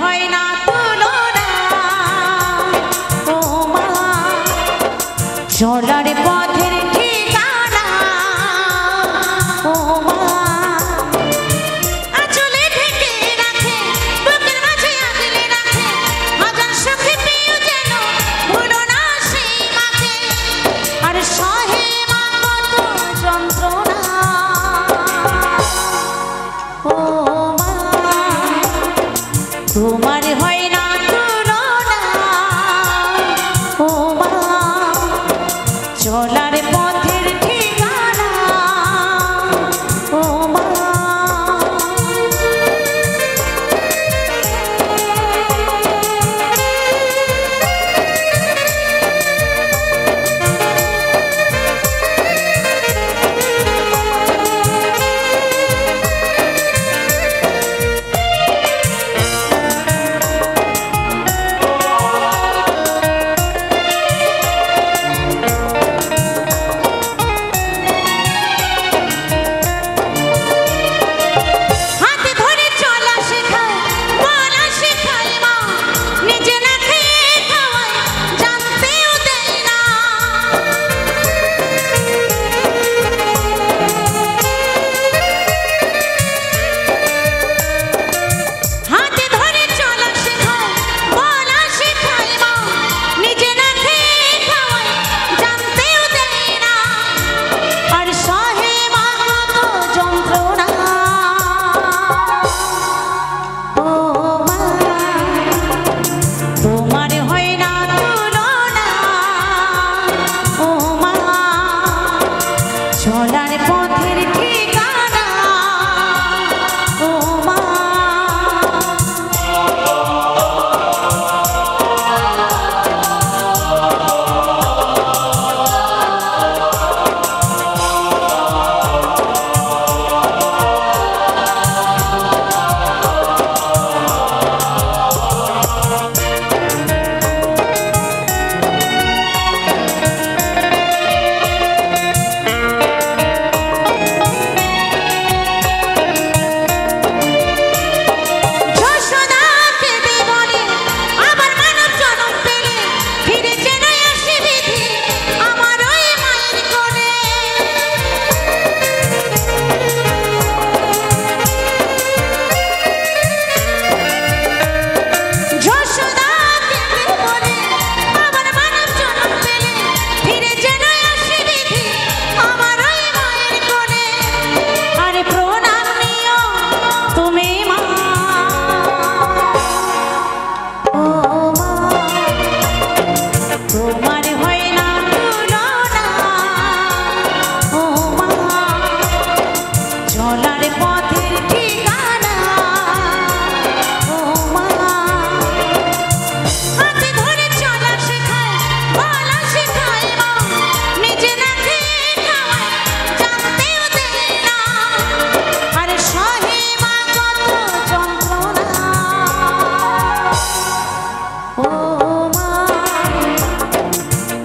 হয় না তুলনা ও মা চলার পথের ঠিকানা ও মা আঁচলে ঢেকে রাখে বুকের মাঝে আগলে রাখে হাজার সুখে পেয়ে যেন ভুলো না সেই মাকে আর সহে মা কত যন্ত্রণা ও মা তোমার হয় না তুলনা ও মা চলার পথের ঠিকানা ও মা চলার পথের ঠিকানা ও মা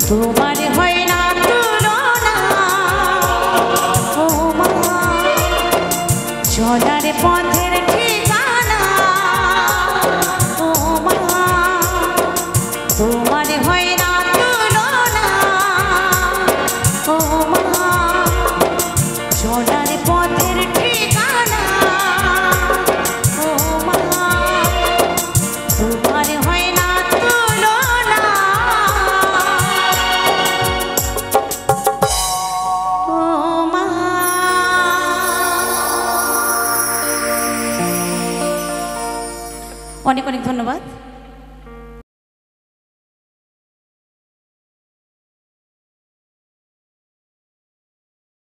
তোমার হয় না তুলনা ও মা চলার পথের ঠিকানা ও মা তোমার হয় না তুলনা ও মা চলার পথের ঠিকানা ও মা তোমার হয় না অনেক অনেক ধন্যবাদ।